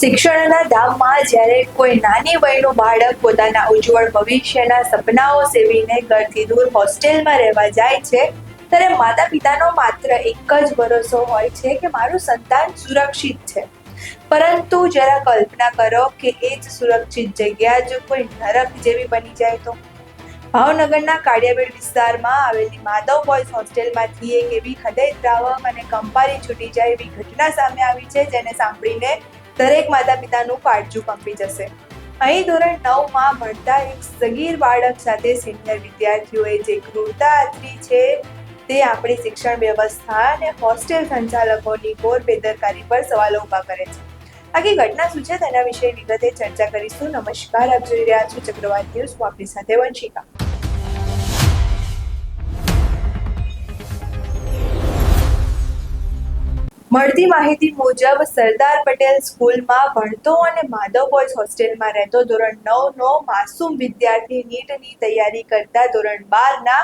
શિક્ષણના ધામમાં જ્યારે કોઈ નાની વયનું બાળક પોતાના ઉજ્જવળ ભવિષ્યના સપનાઓ સેવીને ઘરથી દૂર હોસ્ટેલમાં રહેવા જાય છે, ત્યારે માતા પિતાનો માત્ર એક જ ભરોસો હોય છે કે મારું સંતાન સુરક્ષિત છે. પરંતુ જરા કલ્પના કરો કે એ જ સુરક્ષિત જગ્યા જો કોઈ નરક જેવી બની જાય તો. ભાવનગરના કાળિયાબેડ વિસ્તારમાં આવેલી માધવ બોયઝ હોસ્ટેલમાંથી એક એવી હૃદયદ્રાવક અને કંપારી છૂટી જાય એવી ઘટના સામે આવી છે, જેને સાંભળીને દરેક માતા પિતાનું કાળજું કંપી જશે. અહીં ધોરણ 9માં ભણતા એક સગીર બાળક સાથે સિનિયર વિદ્યાર્થીઓએ જે ક્રૂરતા આચરી છે, તે આપણી શિક્ષણ વ્યવસ્થા અને હોસ્ટેલ સંચાલકોની ઘોર બેદરકારી પર સવાલો ઊભા કરે છે. આખી ઘટના શું છે તેના વિશે વિગતે ચર્ચા કરીશું. નમસ્કાર, આપ જોઈ રહ્યા છો ચક્રવાત ન્યૂઝ. હું આપની સાથે વંશિકા. મળતી માહિતી મુજબ સરદાર પટેલ સ્કૂલમાં ભણતો અને માધવ બોયઝ હોસ્ટેલમાં રહેતો ધોરણ 9નો માસૂમ વિદ્યાર્થી નીટની તૈયારી કરતા ધોરણ 12ના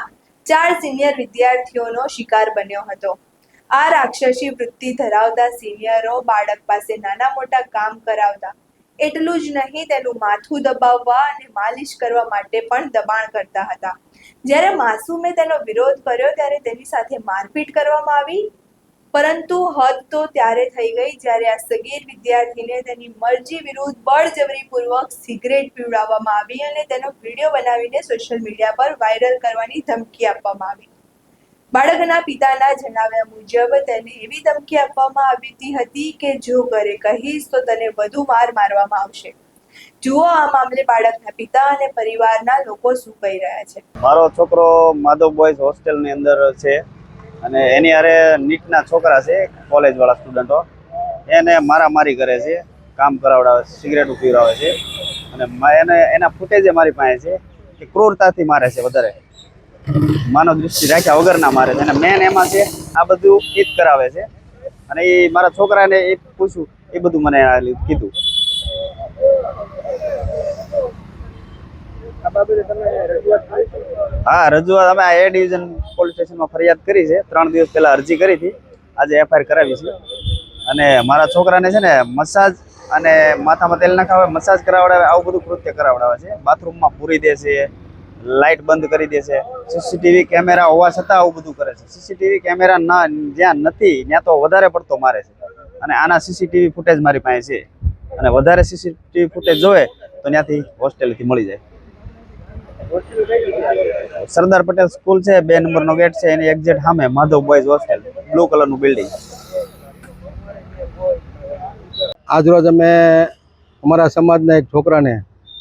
4 સિનિયર વિદ્યાર્થીઓનો શિકાર બન્યો હતો. આ રાક્ષસી વૃત્તિ ધરાવતા સિનિયરો બાળક પાસે નાના મોટા કામ કરાવતા, એટલું જ નહીં તેનું માથું દબાવવા અને માલિશ કરવા માટે પણ દબાણ કરતા હતા. જ્યારે માસૂમે તેનો વિરોધ કર્યો ત્યારે તેની સાથે મારપીટ કરવામાં આવી. પરંતુ હદ તો ત્યારે થઈ ગઈ જ્યારે આ સગીર વિદ્યાર્થીને તેની મરજી વિરુદ્ધ બળજબરીપૂર્વક સિગરેટ પીવડાવવામાં આવી અને તેનો વિડીયો બનાવીને સોશિયલ મીડિયા પર વાયરલ કરવાની ધમકી આપવામાં આવી. બાળકના પિતાના જણાવ્યા મુજબ તેને એવી ધમકી આપવામાં આવી હતી કે જો ઘરે કહીશ તો તને વધુ માર મારવામાં આવશે. જુઓ આ મામલે બાળકના પિતા અને પરિવારના લોકો શું કહી રહ્યા છે. મારો છોકરો માધવ બોયઝ હોસ્ટેલની અંદર છે અને એની હારે નીટના છોકરા છે, કોલેજ વાળા સ્ટુડન્ટો, એને મારામારી કરે છે, કામ કરાવડાવે છે, સિગરેટ પીવડાવે છે અને એના ફૂટેજ મારી પાસે છે કે ક્રૂરતાથી મારે છે, વધારે માનવ દૃષ્ટિ રાખ્યા વગરના મારે છે. અને મેન એમાં છે આ બધું ઈદ કરાવે છે અને એ મારા છોકરાને એ પૂછ્યું એ બધું મને કીધું. હા, રજૂઆત અમે A ડિવિઝન પોલીસ સ્ટેશનમાં ફરિયાદ કરી છે. 3 દિવસ પહેલા અરજી કરી હતી, આજે FIR કરાવી છે. અને મારા છોકરાને છે ને મસાજ અને માથામાં તેલ નાખાવે, મસાજ કરાવડાવે, આવું બધું કૃત્ય કરાવડાવે છે. બાથરૂમમાં પૂરી દે છે, લાઇટ બંધ કરી દે છે, CCTV કેમેરા હોવા છતાં આવું બધું કરે છે. CCTV કેમેરા ના જ્યાં નથી ત્યાં તો વધારે પડતો મારે છે. અને આના CCTV ફૂટેજ મારી પાસે છે અને વધારે CCTV ફૂટેજ જોવે તો ત્યાંથી હોસ્ટેલથી મળી જાય. સરદાર પટેલ સ્કૂલ છે, 2 નંબરનો ગેટ છે, એની એક્ઝેક્ટ સામે માધવ બોયઝ હોસ્ટેલ, બ્લુ કલરનું બિલ્ડિંગ. આજરોજ અમે અમારા સમાજના એક છોકરાને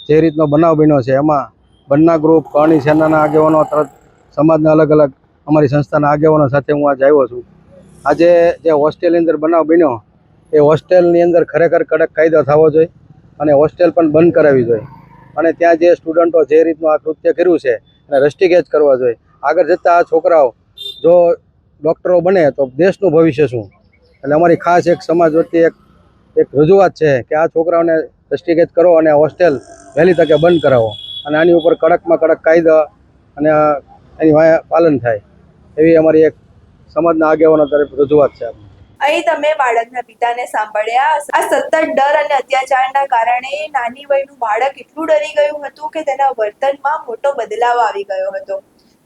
જે રીતનો બનાવ બન્યો છે, એમાં બંને ગ્રુપ, કરણી સેનાના આગેવાનો તરત સમાજના અલગ અલગ અમારી સંસ્થાના આગેવાનો સાથે હું આજે આવ્યો છું. આજે જે હોસ્ટેલની અંદર બનાવ બન્યો એ હોસ્ટેલની અંદર ખરેખર કડક કાયદો થવો જોઈએ અને હોસ્ટેલ પણ બંધ કરાવવી જોઈએ. અને ત્યાં જે સ્ટુડન્ટો જે રીતનું આ કૃત્ય કર્યું છે એને રસ્ટિકેટ કરવા જોઈએ. આગળ જતાં આ છોકરાઓ જો ડૉક્ટરો બને તો દેશનું ભવિષ્ય શું? એટલે અમારી ખાસ એક સમાજ વતી એક રજૂઆત છે કે આ છોકરાઓને રસ્ટિકેટ કરો અને હોસ્ટેલ વહેલી તકે બંધ કરાવો અને આની ઉપર કડકમાં કડક કાયદા અને એની પાલન થાય એવી અમારી એક સમાજના આગેવાનો તરફ રજૂઆત છે. અહીં તમે બાળકના પિતાને સાંભળ્યા. આ સતત ડર અને અત્યાચારના કારણે નાની વયનું બાળક એટલું ડરી ગયું હતું કે તેના વર્તનમાં મોટો બદલાવ આવી ગયો હતો.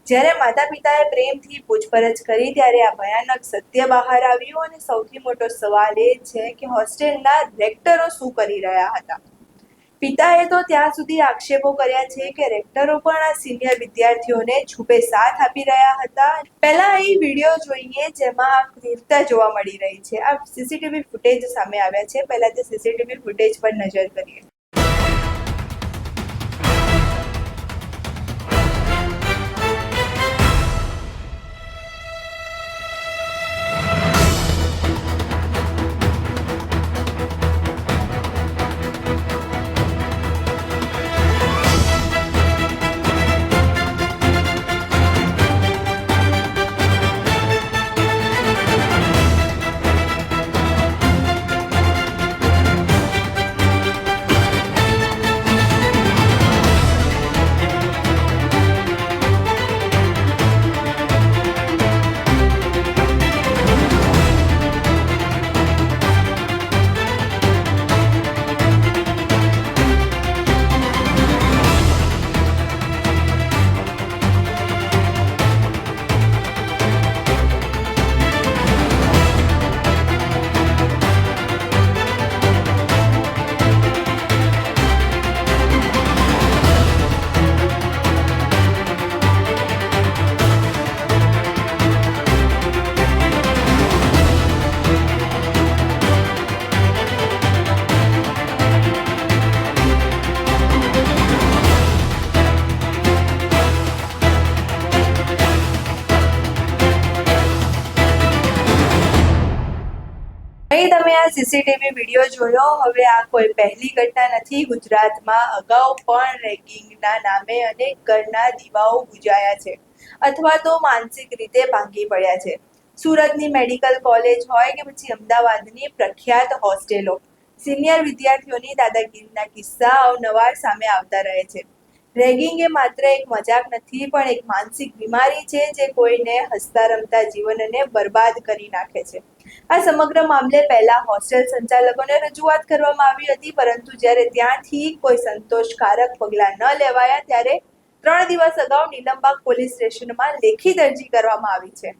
જ્યારે માતા પિતાએ પ્રેમથી પૂછપરછ કરી ત્યારે આ ભયાનક સત્ય બહાર આવ્યું અને સૌથી મોટો સવાલ એ છે કે હોસ્ટેલના રેક્ટરો શું કરી રહ્યા હતા. પિતાએ તો ત્યાં સુધી આક્ષેપો કર્યા છે કે રેક્ટરો પણ આ સિનિયર વિદ્યાર્થીઓને છૂપે સાથ આપી રહ્યા હતા. પહેલા અહીં વિડીયો જોઈએ જેમાં આ ક્રૂરતા જોવા મળી રહી છે. આ CCTV ફૂટેજ સામે આવ્યા છે. પહેલા તે CCTV ફૂટેજ પર નજર કરીએ. સીસીટીવી વિડીયો જોયો. હવે આ કોઈ પહેલી ઘટના નથી. ગુજરાતમાં અગાઉ પણ રેગિંગના નામે અનેક ઘરના દીવાઓ બુજાયા છે અથવા તો માનસિક રીતે ભાંગી પડ્યા છે. સુરતની મેડિકલ કોલેજ હોય કે પછી અમદાવાદની પ્રખ્યાત હોસ્ટેલો, સિનિયર વિદ્યાર્થીઓની દાદાગીરીના કિસ્સા અવનવાર સામે આવતા રહે છે. રેગિંગ એ માત્ર એક મજાક નથી, પણ એક માનસિક બીમારી છે જે કોઈને હસતા રમતા જીવનને બરબાદ કરી નાખે છે. આ સમગ્ર મામલે પહેલા હોસ્ટેલ સંચાલકોને રજૂઆત કરવામાં આવી હતી, પરંતુ જ્યારે ત્યાંથી કોઈ સંતોષકારક પગલાં ન લેવાયા ત્યારે 3 દિવસ અગાઉ નીલમબાગ પોલીસ સ્ટેશનમાં લેખિત અરજી કરવામાં આવી છે.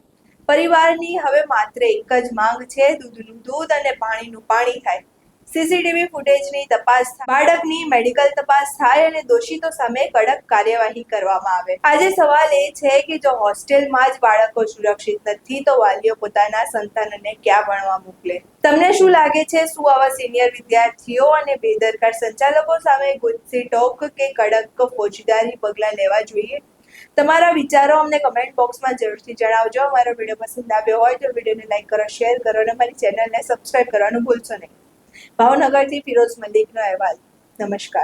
પરિવારની હવે માત્ર એક જ માંગ છે, દૂધનું દૂધ અને પાણીનું પાણી થાય. સીસીટીવી ફૂટેજની તપાસ થાય, બાળકની મેડિકલ તપાસ થાય અને દોષિતો સામે કડક કાર્યવાહી કરવામાં આવે. આજે સવાલ એ છે કે જો હોસ્ટેલમાં જ બાળકો સુરક્ષિત નથી તો વાલીઓ પોતાના સંતાનને ક્યાં ભણવા મોકલે? તમને શું લાગે છે? શું આવા સિનિયર વિદ્યાર્થીઓ અને બેદરકાર સંચાલકો સામે ગુસ્સી ટોક કે કડક ફોજદારી પગલાં લેવા જોઈએ? તમારા વિચારો અમને કમેન્ટ બોક્સમાં જરૂરથી જણાવજો. અમારો વિડીયો પસંદ આવ્યો હોય તો વિડીયોને લાઈક કરો, શેર કરો અને અમારી ચેનલને સબસ્ક્રાઇબ કરવાનું ભૂલશો નહીં. ભાવનગરથી ફિરોઝ મલિકનો અહેવાલ. નમસ્કાર.